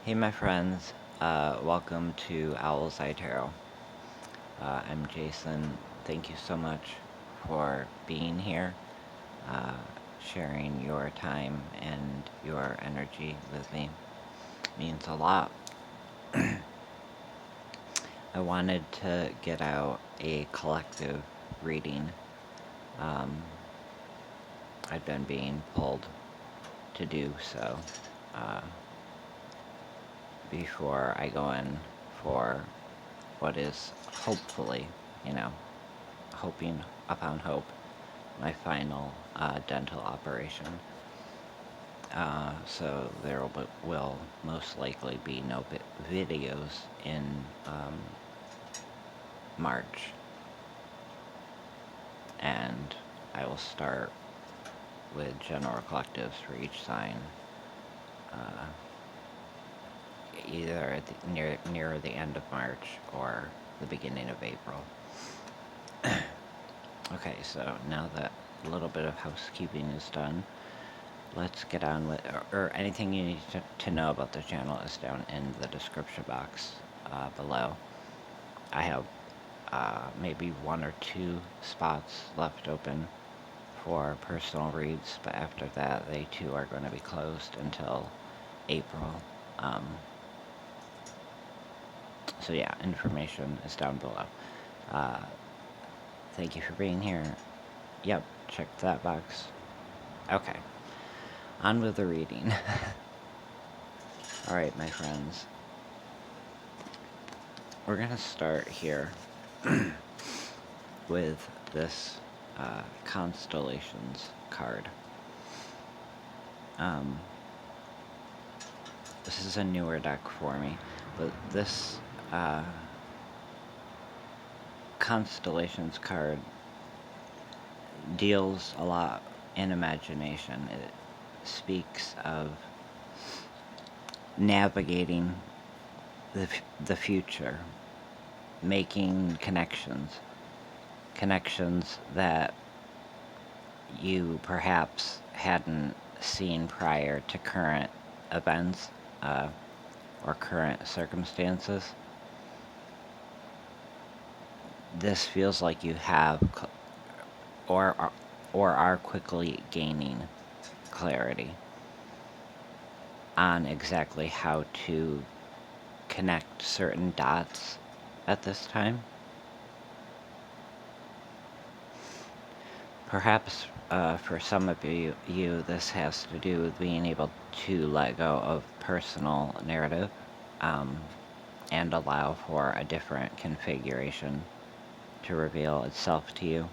Hey my friends, welcome to Owlets Tarot. I'm Jason. Thank you so much for being here, uh, sharing your time and your energy with me. It means a lot. I wanted to get out a collective reading. Um, I've been being pulled to do so before I go in for what is hopefully, you know, hoping upon hope, my final dental operation. So there will most likely be no videos in March, and I will start with general collectives for each sign, uh, either at near the end of March or the beginning of April. Okay, so now that a little bit of housekeeping is done, let's get on with, or anything you need to know about the channel is down in the description box below. I have maybe one or two spots left open for personal reads, but after that they too are going to be closed until April. So yeah, information is down below. Uh, thank you for being here. Yep, check that box. Okay, on with the reading. Alright, my friends. We're going to start here with this Constellations card. This is a newer deck for me, but this Constellations card deals a lot in imagination. It speaks of navigating the future, making connections that you perhaps hadn't seen prior to current events or current circumstances. This feels like you have or are quickly gaining clarity on exactly how to connect certain dots at this time. Perhaps for some of you, this has to do with being able to let go of personal narrative and allow for a different configuration to reveal itself to you.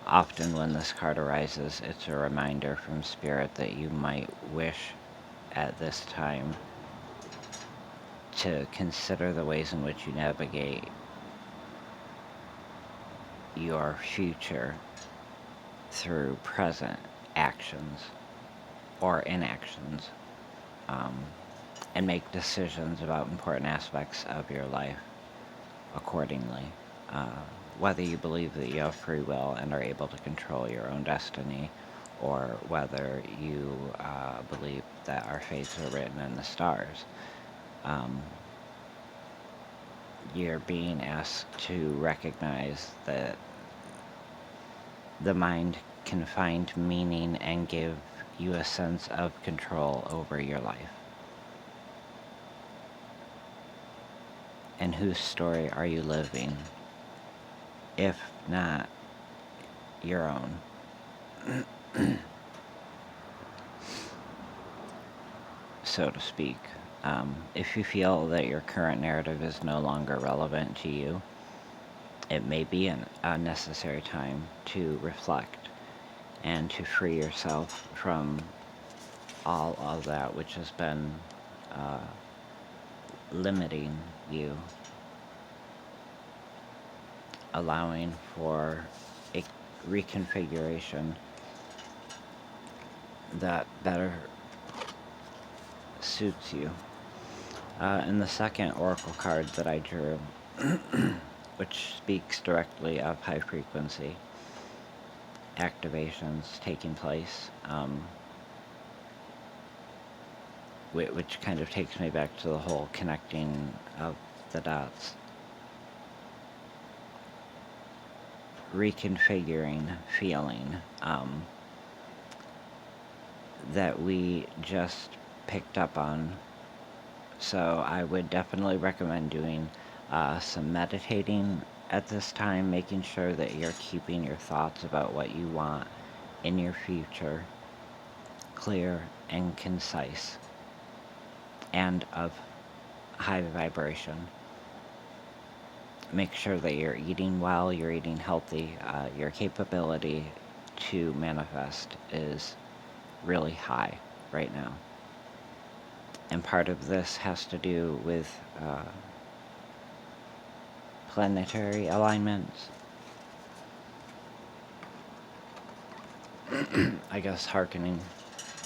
Often when this card arises, it's a reminder from Spirit that you might wish at this time to consider the ways in which you navigate your future through present actions or inactions, and make decisions about important aspects of your life accordingly. Whether you believe that you have free will and are able to control your own destiny, or whether you believe that our fates are written in the stars. You're being asked to recognize that the mind can find meaning and give you a sense of control over your life. And whose story are you living, if not your own? So to speak. If you feel that your current narrative is no longer relevant to you, it may be a necessary time to reflect and to free yourself from all of that which has been limiting you, allowing for a reconfiguration that better suits you. And the second oracle card that I drew, which speaks directly of high frequency activations taking place, which kind of takes me back to the whole connecting of the dots. Reconfiguring feeling that we just picked up on. So I would definitely recommend doing some meditating at this time, making sure that you're keeping your thoughts about what you want in your future clear and concise and of high vibration. Make sure that you're eating well, you're eating healthy. Your capability to manifest is really high right now. And part of this has to do with planetary alignments. I guess hearkening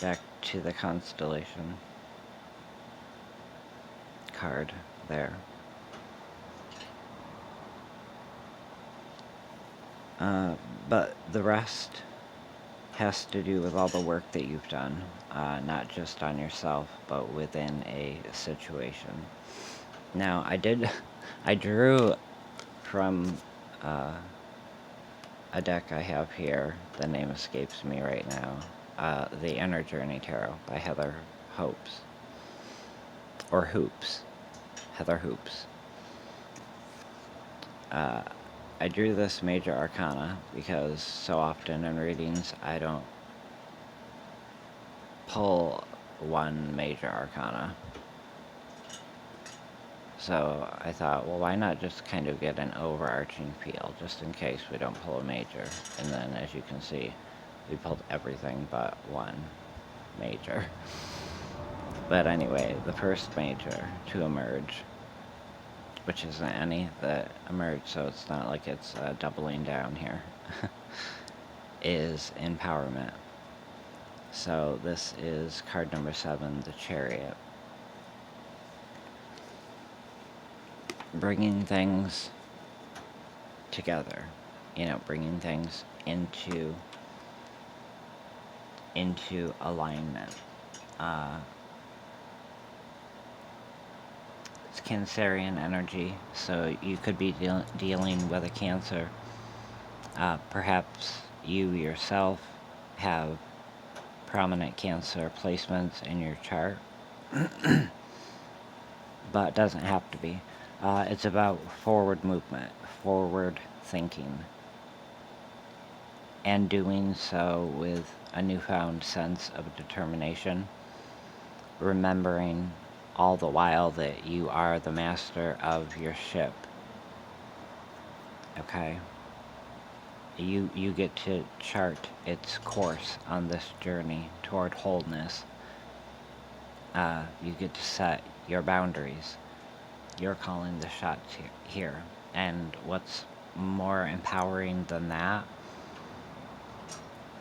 back to the constellation card there. But the rest has to do with all the work that you've done, not just on yourself, but within a situation. Now, I drew from a deck I have here, the name escapes me right now, the Inner Journey Tarot by Heather Hopes. Or Hoops. Heather Hoops. I drew this major arcana because so often in readings I don't pull one major arcana. So I thought, well, why not just kind of get an overarching feel, just in case we don't pull a major. And then, as you can see, we pulled everything but one major. But anyway, the first major to emerge, which isn't any that emerged, so it's not like it's doubling down here, is empowerment. So this is card number 7, the Chariot. Bringing things together, bringing things into alignment. It's Cancerian energy, so you could be dealing with a Cancer. Perhaps you yourself have prominent Cancer placements in your chart, but it doesn't have to be. It's about forward movement, forward thinking, and doing so with a newfound sense of determination, remembering all the while that you are the master of your ship. Okay? You get to chart its course on this journey toward wholeness. You get to set your boundaries. You're calling the shots here. And what's more empowering than that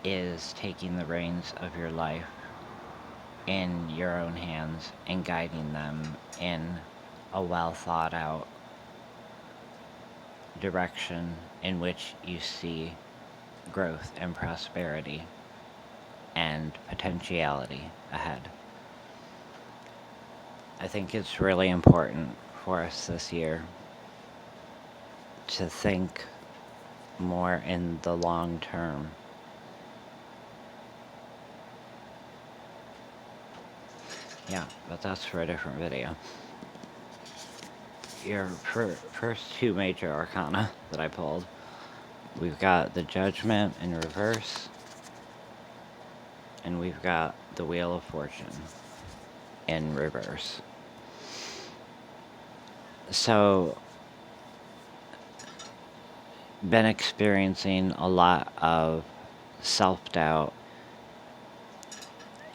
is taking the reins of your life in your own hands and guiding them in a well thought out direction in which you see growth and prosperity and potentiality ahead. I think it's really important for us this year to think more in the long term. Yeah, but that's for a different video. Your first two major arcana that I pulled, we've got the Judgment in reverse, and we've got the Wheel of Fortune in reverse. So, been experiencing a lot of self-doubt.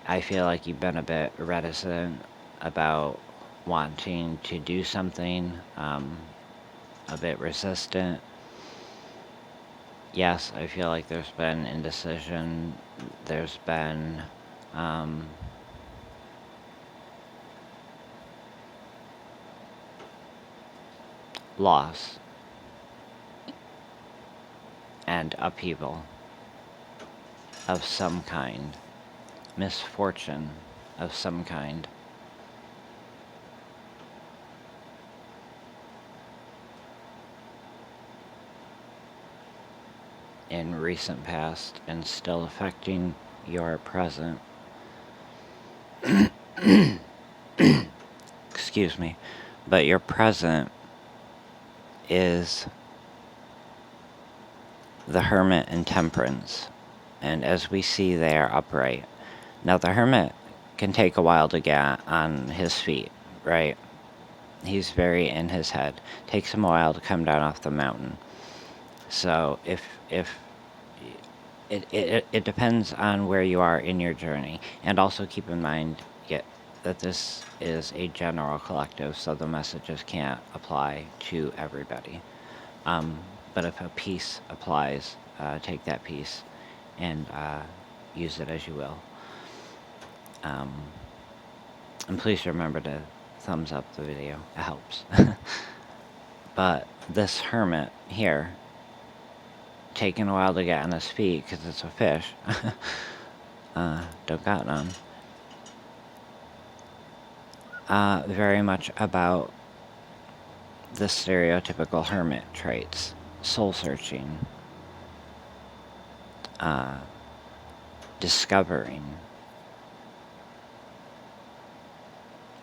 I feel like you've been a bit reticent about wanting to do something, a bit resistant. Yes, I feel like there's been indecision, there's been loss and upheaval of some kind, misfortune of some kind. in recent past and still affecting your present. Excuse me. But your present is the Hermit and Temperance. And as we see, they are upright. Now, the Hermit can take a while to get on his feet, right? He's very in his head. Takes him a while to come down off the mountain. So if it depends on where you are in your journey. And also keep in mind that this is a general collective, so the messages can't apply to everybody. But if a piece applies, take that piece and use it as you will. And please remember to thumbs up the video. It helps. But this hermit here, taking a while to get on his feet because it's a fish. Don't got none. Very much about the stereotypical hermit traits. Soul searching. Discovering.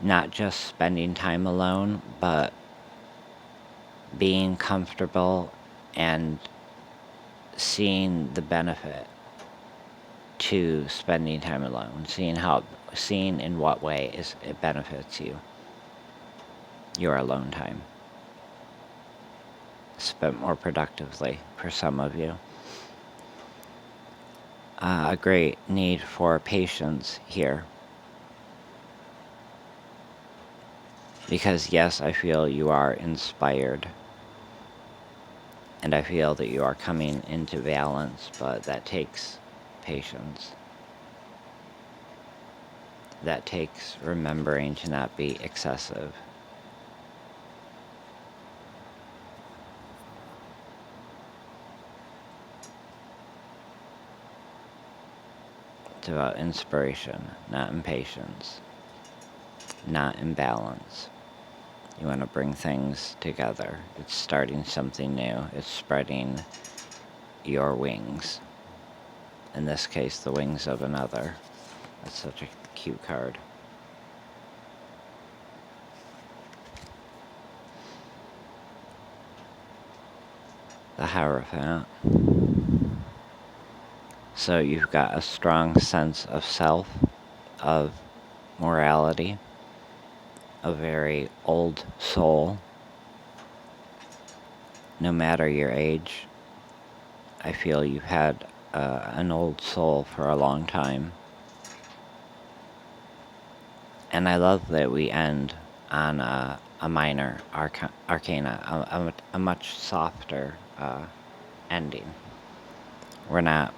Not just spending time alone, but being comfortable and seeing the benefit to spending time alone, seeing in what way it benefits you, your alone time, spent more productively for some of you. A great need for patience here, because yes, I feel you are inspired, and I feel that you are coming into balance, but that takes patience. That takes remembering to not be excessive. It's about inspiration, not impatience, not imbalance. You want to bring things together. It's starting something new. It's spreading your wings. In this case, the wings of another. That's such a cute card. The Hierophant. So you've got a strong sense of self, of morality, a very old soul. No matter your age, I feel you've had an old soul for a long time. And I love that we end on a minor arcana, a much softer ending. We're not,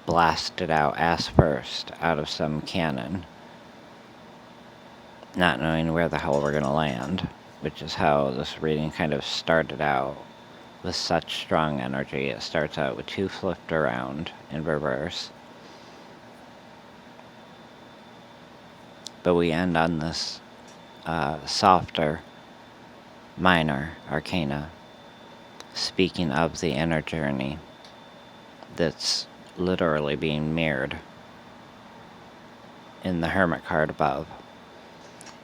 blasted out ass first out of some cannon, not knowing where the hell we're going to land, which is how this reading kind of started out with such strong energy. It starts out with 2 flipped around in reverse. But we end on this softer minor arcana, speaking of the inner journey that's literally being mirrored in the Hermit card above,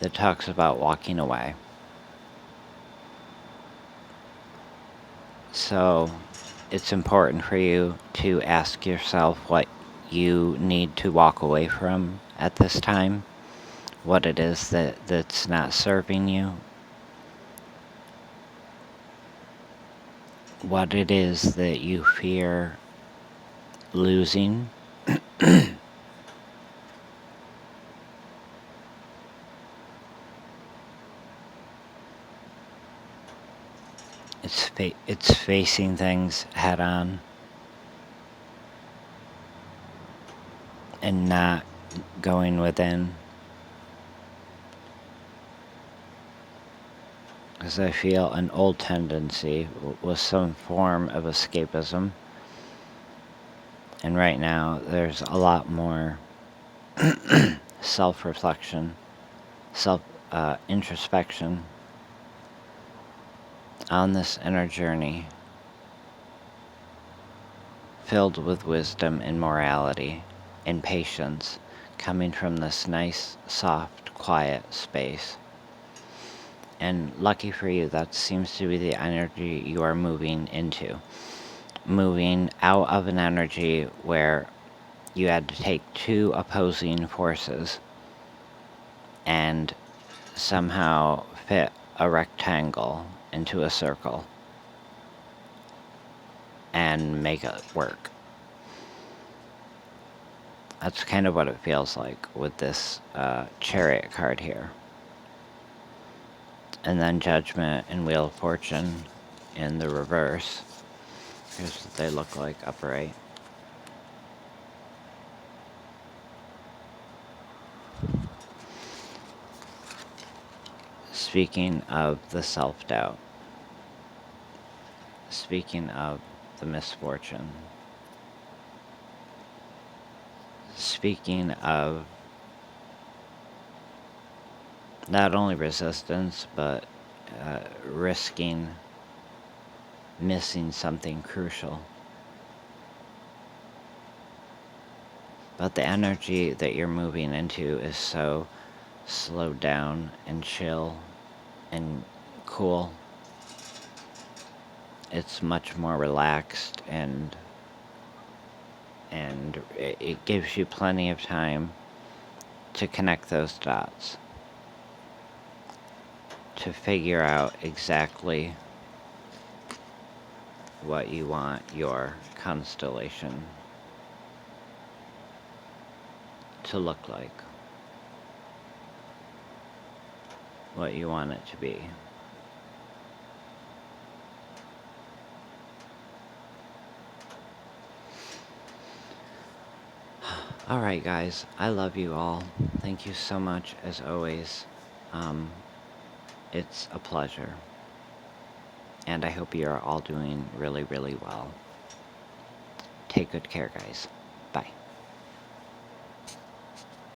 that talks about walking away. So it's important for you to ask yourself what you need to walk away from at this time, what it is that's not serving you, what it is that you fear losing. It's facing things head on and not going within. Because I feel an old tendency with some form of escapism. And right now, there's a lot more self-reflection, introspection on this inner journey. filled with wisdom and morality and patience, coming from this nice, soft, quiet space. And lucky for you, that seems to be the energy you are moving into. Moving out of an energy where you had to take two opposing forces and somehow fit a rectangle into a circle and make it work. That's kind of what it feels like with this Chariot card here. And then Judgment and Wheel of Fortune in the reverse. Here's what they look like upright. Speaking of the self-doubt. Speaking of the misfortune. Speaking of not only resistance, but risking missing something crucial. But the energy that you're moving into is so slowed down and chill and cool. It's much more relaxed, and it gives you plenty of time to connect those dots, to figure out exactly what you want your constellation to look like, what you want it to be. Alright guys, I love you all. Thank you so much as always. It's a pleasure. And I hope you are all doing really, really well. Take good care, guys. Bye.